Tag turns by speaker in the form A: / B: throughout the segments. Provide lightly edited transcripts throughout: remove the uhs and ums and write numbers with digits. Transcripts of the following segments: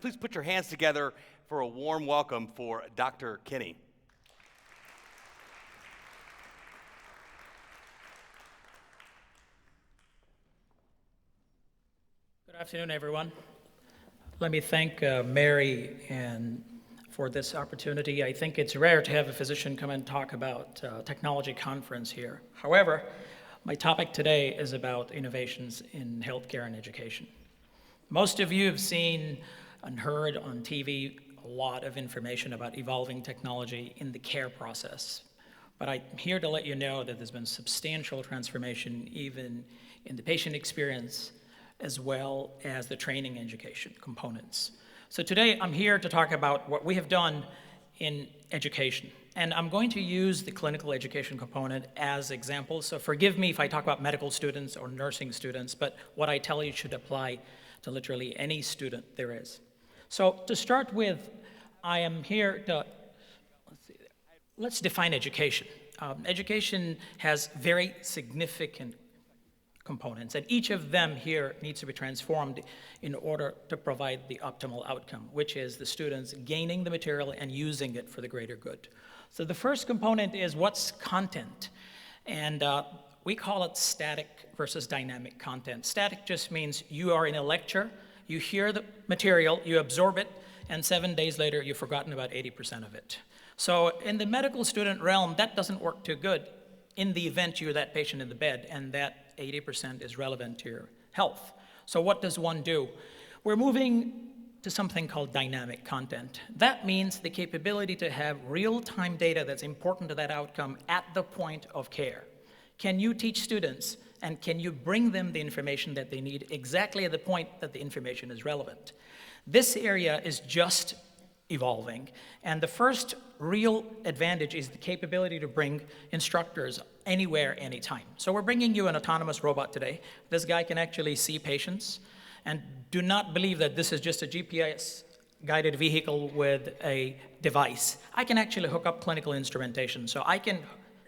A: Please put your hands together for a warm welcome for Dr. Kini.
B: Good afternoon, everyone. Let me thank Mary for this opportunity. I think it's rare to have a physician come and talk about technology conference here. However, my topic today is about innovations in healthcare and education. Most of you have seen and heard on TV a lot of information about evolving technology in the care process. But I'm here to let you know that there's been substantial transformation even in the patient experience as well as the training education components. So today I'm here to talk about what we have done in education. And I'm going to use the clinical education component as examples. So forgive me if I talk about medical students or nursing students, but what I tell you should apply to literally any student there is. So to start with, I am here to, let's define education. Education has very significant components, and each of them here needs to be transformed in order to provide the optimal outcome, which is the students gaining the material and using it for the greater good. So the first component is what's content, and we call it static versus dynamic content. Static just means you are in a lecture, you hear the material, you absorb it, and 7 days later, you've forgotten about 80% of it. So in the medical student realm, that doesn't work too good in the event you're that patient in the bed, and that 80% is relevant to your health. So what does one do? We're moving to something called dynamic content. That means the capability to have real-time data that's important to that outcome at the point of care. Can you teach students, and can you bring them the information that they need exactly at the point that the information is relevant? This area is just evolving, and the first real advantage is the capability to bring instructors anywhere, anytime. So we're bringing you an autonomous robot today. This guy can actually see patients, and do not believe that this is just a GPS-guided vehicle with a device. I can actually hook up clinical instrumentation, so I can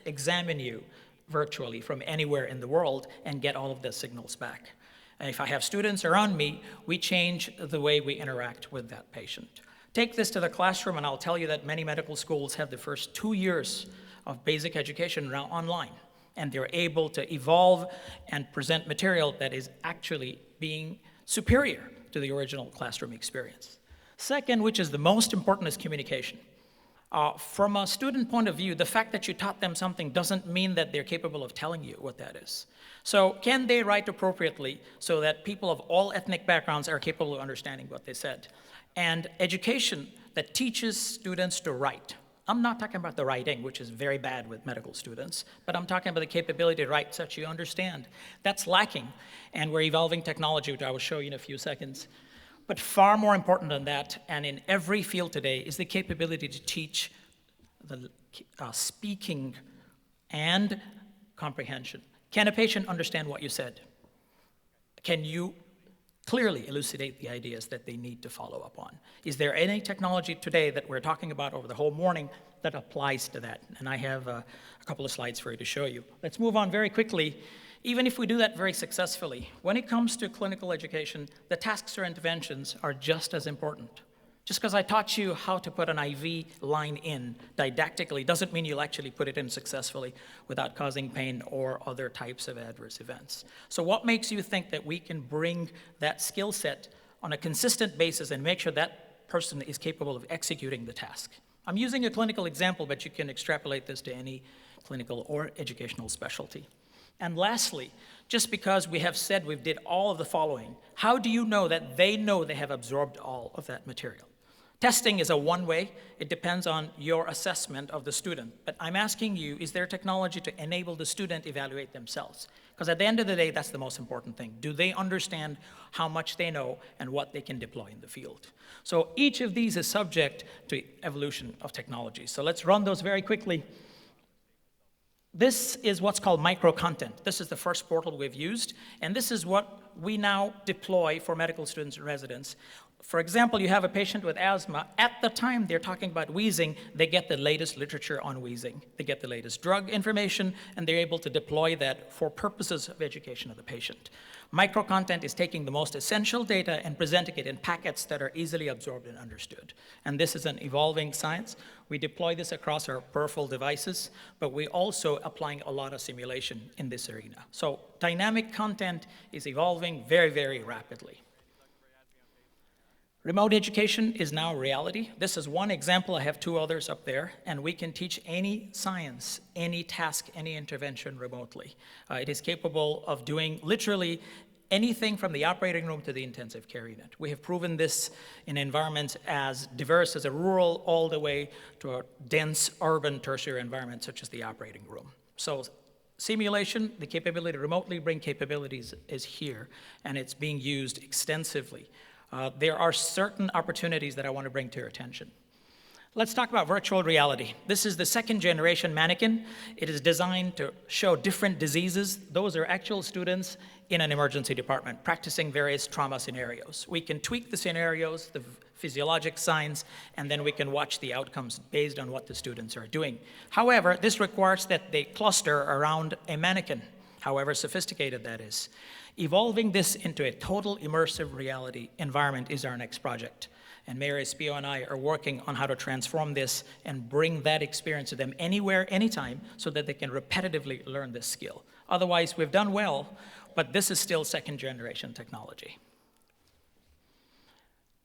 B: examine you virtually from anywhere in the world and get all of the signals back. And if I have students around me, we change the way we interact with that patient. Take this to the classroom, and I'll tell you that many medical schools have the first 2 years of basic education now online, and they're able to evolve and present material that is actually being superior to the original classroom experience. Second, which is the most important, is communication. From a student point of view, the fact that you taught them something doesn't mean that they're capable of telling you what that is. So can they write appropriately so that people of all ethnic backgrounds are capable of understanding what they said? And education that teaches students to write. I'm not talking about the writing, which is very bad with medical students, but I'm talking about the capability to write such you understand. That's lacking, and we're evolving technology, which I will show you in a few seconds. But far more important than that, and in every field today, is the capability to teach the speaking and comprehension. Can a patient understand what you said? Can you clearly elucidate the ideas that they need to follow up on? Is there any technology today that we're talking about over the whole morning that applies to that? And I have a couple of slides for you to show you. Let's move on very quickly. Even if we do that very successfully, when it comes to clinical education, the tasks or interventions are just as important. Just because I taught you how to put an IV line in didactically doesn't mean you'll actually put it in successfully without causing pain or other types of adverse events. So what makes you think that we can bring that skill set on a consistent basis and make sure that person is capable of executing the task? I'm using a clinical example, but you can extrapolate this to any clinical or educational specialty. And lastly, just because we have said we did all of the following, how do you know that they know they have absorbed all of that material? Testing is a one way. It depends on your assessment of the student. But I'm asking you, is there technology to enable the student evaluate themselves? Because at the end of the day, that's the most important thing. Do they understand how much they know and what they can deploy in the field? So each of these is subject to evolution of technology. So let's run those very quickly. This is what's called micro-content. This is the first portal we've used, and this is what we now deploy for medical students and residents. For example, you have a patient with asthma. At the time they're talking about wheezing, they get the latest literature on wheezing. They get the latest drug information, and they're able to deploy that for purposes of education of the patient. Microcontent is taking the most essential data and presenting it in packets that are easily absorbed and understood. And this is an evolving science. We deploy this across our peripheral devices, but we're also applying a lot of simulation in this arena. So dynamic content is evolving very, very rapidly. Remote education is now a reality. This is one example. I have two others up there, and we can teach any science, any task, any intervention remotely. It is capable of doing literally anything from the operating room to the intensive care unit. We have proven this in environments as diverse as a rural all the way to a dense urban tertiary environment such as the operating room. So simulation, the capability to remotely bring capabilities is here, and it's being used extensively. There are certain opportunities that I want to bring to your attention. Let's talk about virtual reality. This is the second generation mannequin. It is designed to show different diseases. Those are actual students in an emergency department practicing various trauma scenarios. We can tweak the scenarios, the physiologic signs, and then we can watch the outcomes based on what the students are doing. However, this requires that they cluster around a mannequin, however sophisticated that is. Evolving this into a total immersive reality environment is our next project. And Mary Spio and I are working on how to transform this and bring that experience to them anywhere, anytime, so that they can repetitively learn this skill. Otherwise, we've done well, but this is still second generation technology.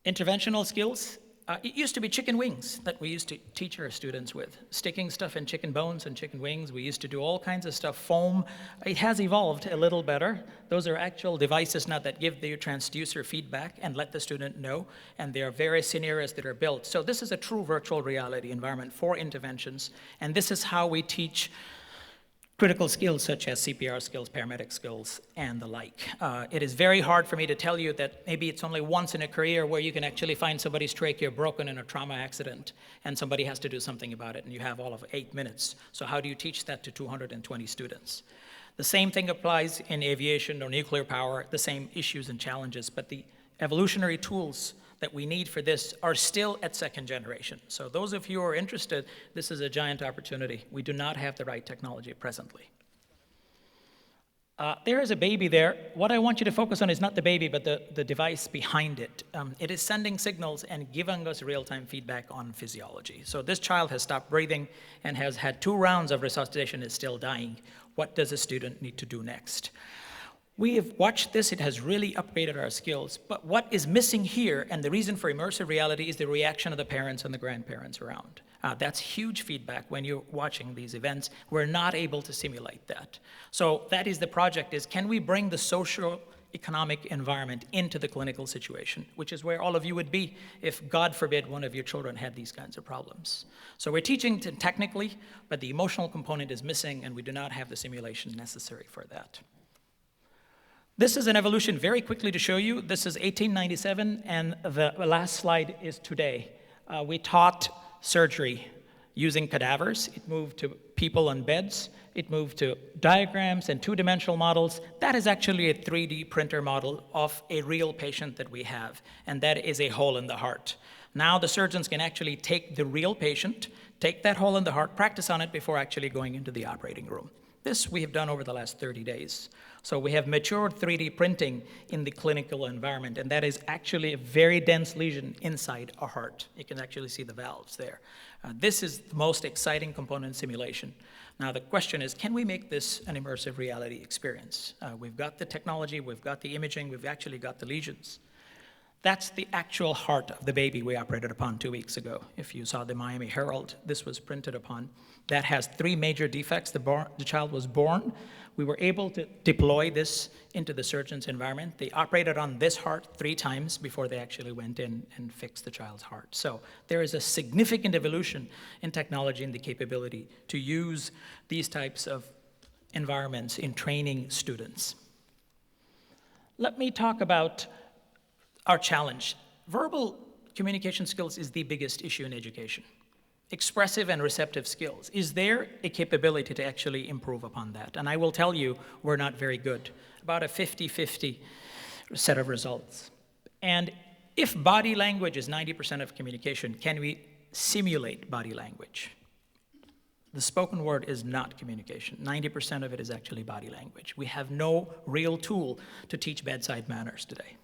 B: Interventional skills. It used to be chicken wings that we used to teach our students with. Sticking stuff in chicken bones and chicken wings. We used to do all kinds of stuff, foam. It has evolved a little better. Those are actual devices now that give the transducer feedback and let the student know, and there are various scenarios that are built. So this is a true virtual reality environment for interventions, and this is how we teach critical skills such as CPR skills, paramedic skills, and the like. It is very hard for me to tell you that maybe it's only once in a career where you can actually find somebody's trachea broken in a trauma accident and somebody has to do something about it and you have all of 8 minutes. So how do you teach that to 220 students? The same thing applies in aviation or nuclear power, the same issues and challenges, but the evolutionary tools that we need for this are still at second generation. So those of you who are interested, this is a giant opportunity. We do not have the right technology presently. There is a baby there. What I want you to focus on is not the baby, but the device behind it. It is sending signals and giving us real-time feedback on physiology. So this child has stopped breathing and has had 2 rounds of resuscitation, is still dying. What does a student need to do next? We have watched this, it has really upgraded our skills, but what is missing here, and the reason for immersive reality, is the reaction of the parents and the grandparents around. That's huge feedback when you're watching these events. We're not able to simulate that. So that is the project, is can we bring the social economic environment into the clinical situation, which is where all of you would be if, God forbid, one of your children had these kinds of problems. So we're teaching technically, but the emotional component is missing, and we do not have the simulation necessary for that. This is an evolution very quickly to show you. This is 1897, and the last slide is today. We taught surgery using cadavers. It moved to people on beds. It moved to diagrams and 2-dimensional models. That is actually a 3D printer model of a real patient that we have, and that is a hole in the heart. Now the surgeons can actually take the real patient, take that hole in the heart, practice on it before actually going into the operating room. This we have done over the last 30 days. So we have matured 3D printing in the clinical environment, and that is actually a very dense lesion inside a heart. You can actually see the valves there. This is the most exciting component in simulation. Now the question is, can we make this an immersive reality experience? We've got the technology, we've got the imaging, we've actually got the lesions. That's the actual heart of the baby we operated upon 2 weeks ago. If you saw the Miami Herald, this was printed upon. That has 3 major defects. The child was born. We were able to deploy this into the surgeon's environment. They operated on this heart 3 times before they actually went in and fixed the child's heart. So there is a significant evolution in technology and the capability to use these types of environments in training students. Let me talk about our challenge. Verbal communication skills is the biggest issue in education. Expressive and receptive skills. Is there a capability to actually improve upon that? And I will tell you, we're not very good. About a 50-50 set of results. And If body language is 90% of communication, can we simulate body language? The spoken word is not communication. 90% of it is actually body language. We have no real tool to teach bedside manners today.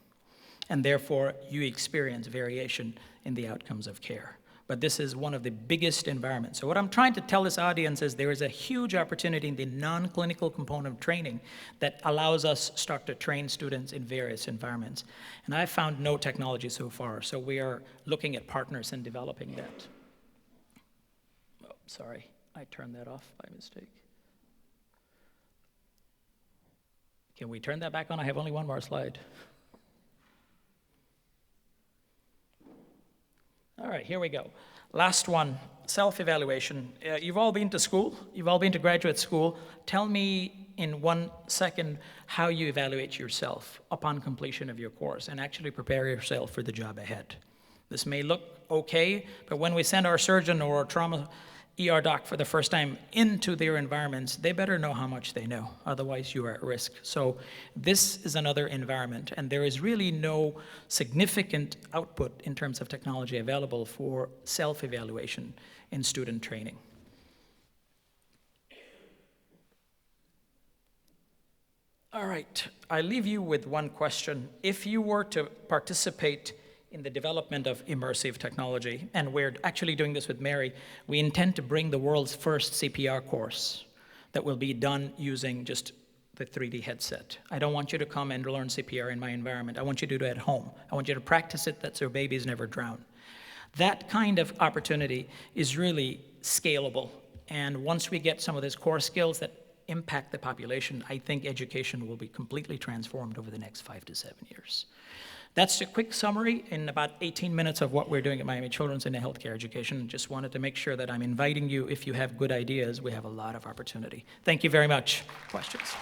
B: And therefore, you experience variation in the outcomes of care. But this is one of the biggest environments. So what I'm trying to tell this audience is there is a huge opportunity in the non-clinical component of training that allows us start to train students in various environments. And I've found no technology so far, so we are looking at partners and developing that. Oh, sorry, I turned that off by mistake. Can we turn that back on? I have only one more slide. All right, here we go. Last one, self-evaluation. You've all been to school. You've all been to graduate school. Tell me in 1 second how you evaluate yourself upon completion of your course and actually prepare yourself for the job ahead. This may look okay, but when we send our surgeon or our trauma ER doc for the first time into their environments, they better know how much they know, otherwise you are at risk. So this is another environment, and there is really no significant output in terms of technology available for self-evaluation in student training. All right, I leave you with one question. If you were to participate in the development of immersive technology, and we're actually doing this with Mary, we intend to bring the world's first CPR course that will be done using just the 3D headset. I don't want you to come and learn CPR in my environment. I want you to do it at home. I want you to practice it that your babies never drown. That kind of opportunity is really scalable. And once we get some of these core skills that impact the population, I think education will be completely transformed over the next 5 to 7 years. That's a quick summary in about 18 minutes of what we're doing at Miami Children's in the healthcare education. Just wanted to make sure that I'm inviting you. If you have good ideas, we have a lot of opportunity. Thank you very much. Questions?